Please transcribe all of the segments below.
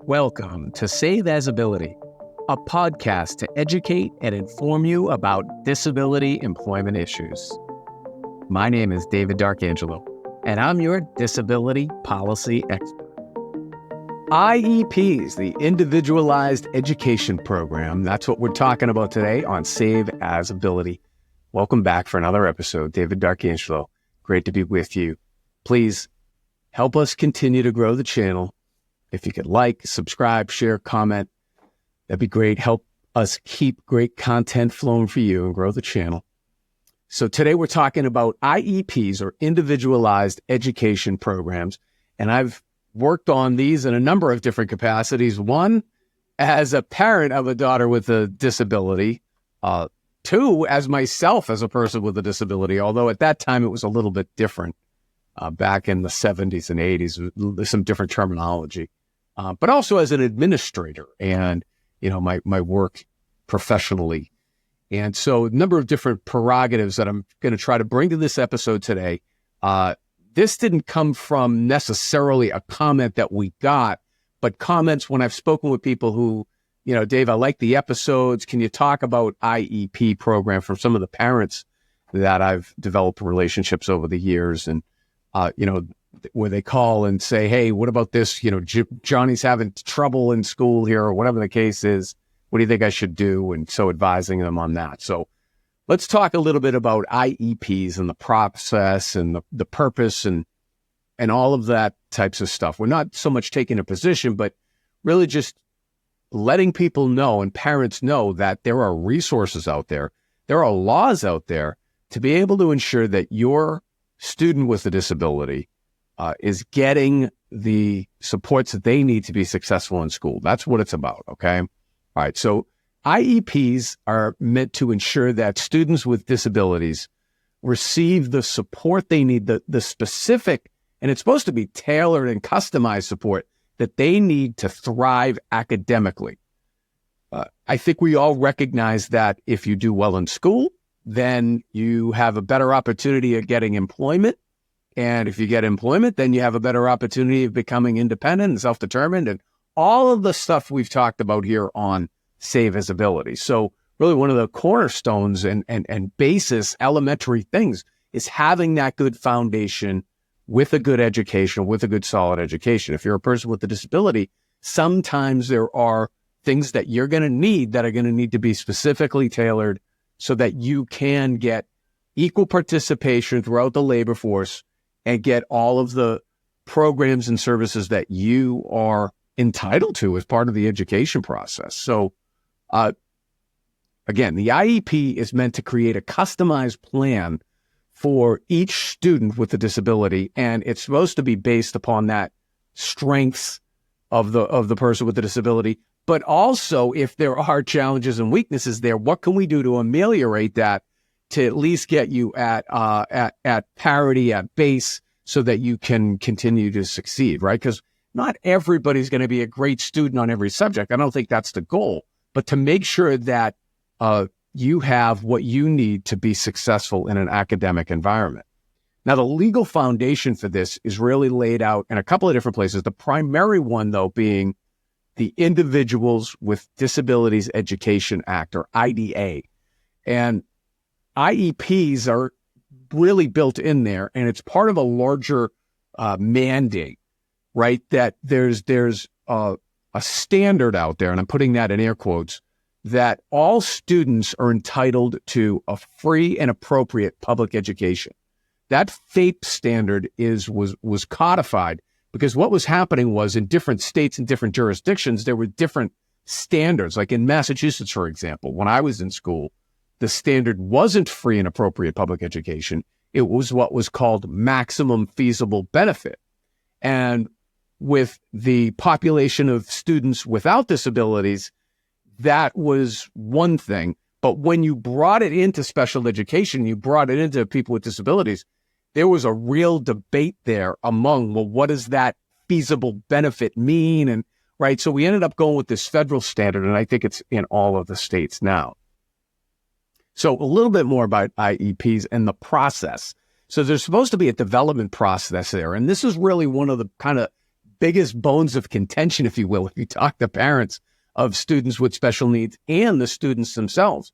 Welcome to Save As Ability, a podcast to educate and inform you about disability employment issues. My name is David D'Arcangelo, and I'm your disability policy expert. IEPs, the Individualized Education Program, that's what we're talking about today on Save As Ability. Welcome back for another episode. David D'Arcangelo, great to be with you. Please help us continue to grow the channel. If you could like, subscribe, share, comment, that'd be great. Help us keep great content flowing for you and grow the channel. So today we're talking about IEPs, or Individualized Education Programs. And I've worked on these in a number of different capacities. One, as a parent of a daughter with a disability. Two, as myself as a person with a disability, although at that time it was a little bit different. Back in the 70s and 80s, there's some different terminology. But also as an administrator and, my work professionally. And so a number of different prerogatives that I'm going to try to bring to this episode today. This didn't come from necessarily a comment that we got, but comments when I've spoken with people who, Dave, I like the episodes. Can you talk about IEP program from some of the parents that I've developed relationships over the years? And, where they call and say, hey, what about this? Johnny's having trouble in school here, or whatever the case is. What do you think I should do? And so advising them on that. So let's talk a little bit about IEPs and the process and the purpose and all of that types of stuff. We're not so much taking a position, but really just letting people know and parents know that there are resources out there. There are laws out there to be able to ensure that your student with a disability is getting the supports that they need to be successful in school. That's what it's about, okay? All right, so IEPs are meant to ensure that students with disabilities receive the support they need, the specific, and it's supposed to be tailored and customized support that they need to thrive academically. I think we all recognize that if you do well in school, then you have a better opportunity of getting employment. And if you get employment, then you have a better opportunity of becoming independent and self-determined and all of the stuff we've talked about here on Save As Ability. So really one of the cornerstones and basis elementary things is having that good foundation with a good education, with a good solid education. If you're a person with a disability, sometimes there are things that you're going to need that are going to need to be specifically tailored so that you can get equal participation throughout the labor force and get all of the programs and services that you are entitled to as part of the education process. So, again, the IEP is meant to create a customized plan for each student with a disability, and it's supposed to be based upon that strengths of the person with the disability. But also, if there are challenges and weaknesses there, what can we do to ameliorate that to at least get you at parity, at base, so that you can continue to succeed, right? Because not everybody's going to be a great student on every subject. I don't think that's the goal. But to make sure that you have what you need to be successful in an academic environment. Now, the legal foundation for this is really laid out in a couple of different places. The primary one, though, being the Individuals with Disabilities Education Act, or IDA. And IEPs are really built in there, and it's part of a larger mandate, right? That there's a standard out there, and I'm putting that in air quotes, that all students are entitled to a free and appropriate public education. That FAPE standard was codified because what was happening was in different states and different jurisdictions, there were different standards. Like in Massachusetts, for example, when I was in school, the standard wasn't free and appropriate public education. It was what was called maximum feasible benefit. And with the population of students without disabilities, that was one thing. But when you brought it into special education, you brought it into people with disabilities, there was a real debate there among, well, what does that feasible benefit mean? And right. So we ended up going with this federal standard, and I think it's in all of the states now. So a little bit more about IEPs and the process. So there's supposed to be a development process there. And this is really one of the kind of biggest bones of contention, if you will, if you talk to parents of students with special needs and the students themselves.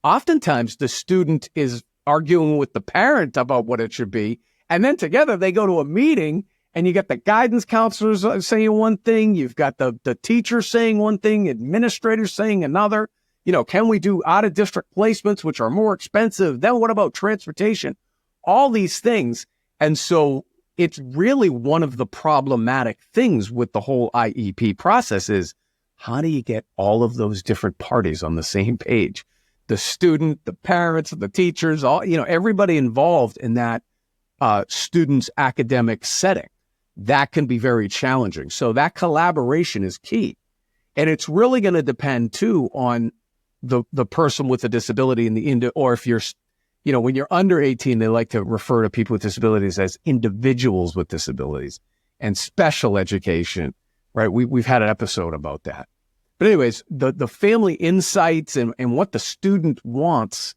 Oftentimes, the student is arguing with the parent about what it should be, and then together they go to a meeting, and you get the guidance counselors saying one thing, you've got the teacher saying one thing, administrators saying another. Can we do out-of-district placements, which are more expensive? Then what about transportation? All these things. And so it's really one of the problematic things with the whole IEP process is, how do you get all of those different parties on the same page? The student, the parents, the teachers, everybody involved in that student's academic setting. That can be very challenging. So that collaboration is key. And it's really going to depend too on the person with a disability or if you're, when you're under 18, they like to refer to people with disabilities as individuals with disabilities and special education, right? We've had an episode about that. But anyways, the family insights and what the student wants,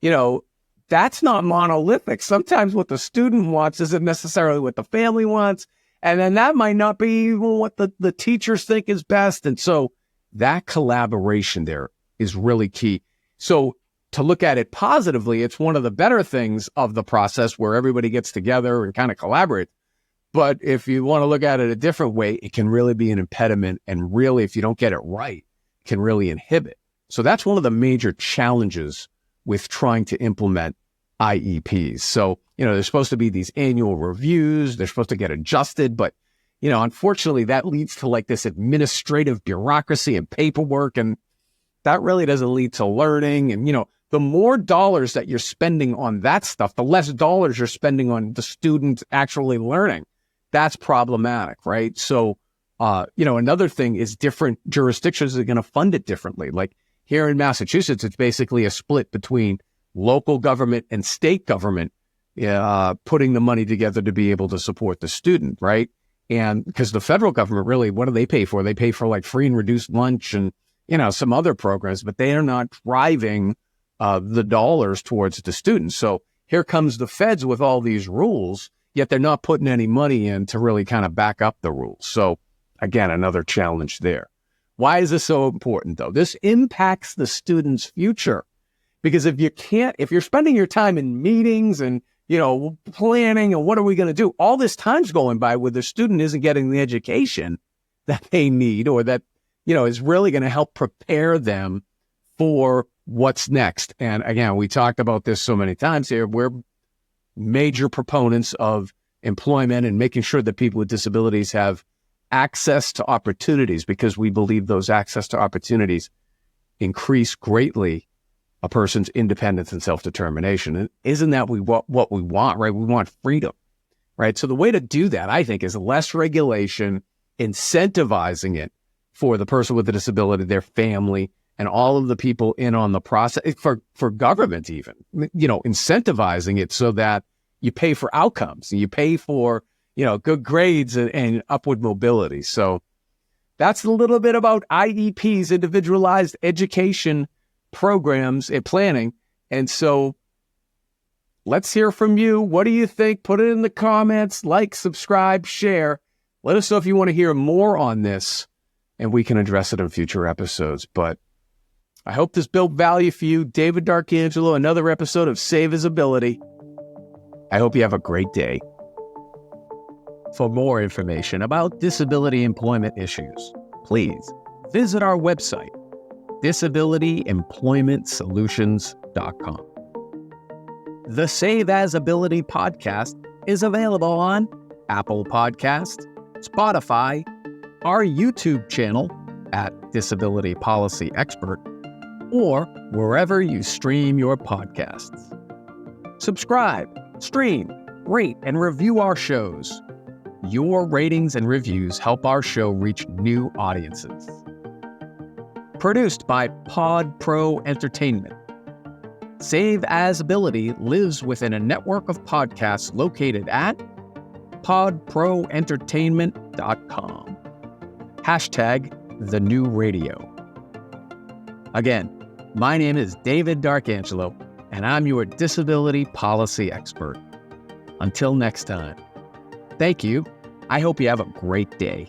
that's not monolithic. Sometimes what the student wants isn't necessarily what the family wants. And then that might not be what the teachers think is best. And so that collaboration there is really key. So to look at it positively, it's one of the better things of the process where everybody gets together and kind of collaborate. But if you want to look at it a different way, it can really be an impediment. And really, if you don't get it right, it can really inhibit. So that's one of the major challenges with trying to implement IEPs. So, there's supposed to be these annual reviews. They're supposed to get adjusted. But, unfortunately, that leads to like this administrative bureaucracy and paperwork. And that really doesn't lead to learning. And, the more dollars that you're spending on that stuff, the less dollars you're spending on the student actually learning. That's problematic, right? So, another thing is different jurisdictions are going to fund it differently. Like here in Massachusetts, it's basically a split between local government and state government putting the money together to be able to support the student, right? And because the federal government really, what do they pay for? They pay for like free and reduced lunch and, some other programs, but they are not driving the dollars towards the students. So here comes the feds with all these rules, yet they're not putting any money in to really kind of back up the rules. So again, another challenge there. Why is this so important though? This impacts the student's future. Because if you're spending your time in meetings and, planning and what are we going to do, all this time's going by where the student isn't getting the education that they need or that, is really going to help prepare them for what's next. And again, we talked about this so many times here. We're major proponents of employment and making sure that people with disabilities have access to opportunities because we believe those access to opportunities increase greatly a person's independence and self-determination. And isn't that what we want, right? We want freedom, right? So the way to do that, I think, is less regulation, incentivizing it for the person with a disability, their family, and all of the people in on the process, for government even, incentivizing it so that you pay for outcomes, and you pay for, good grades and upward mobility. So that's a little bit about IEPs, individualized education programs and planning. And so let's hear from you. What do you think? Put it in the comments, like, subscribe, share. Let us know if you want to hear more on this and we can address it in future episodes. But I hope this built value for you. David D'Arcangelo, another episode of Save His Ability. I hope you have a great day. For more information about disability employment issues, please visit our website, disabilityemploymentsolutions.com. The Save As Ability podcast is available on Apple Podcasts, Spotify, our YouTube channel at Disability Policy Expert, or wherever you stream your podcasts. Subscribe, stream, rate, and review our shows. Your ratings and reviews help our show reach new audiences. Produced by Pod Pro Entertainment. Save As Ability lives within a network of podcasts located at podproentertainment.com. #TheNewRadio. Again, my name is David D'Arcangelo, and I'm your disability policy expert. Until next time, thank you. I hope you have a great day.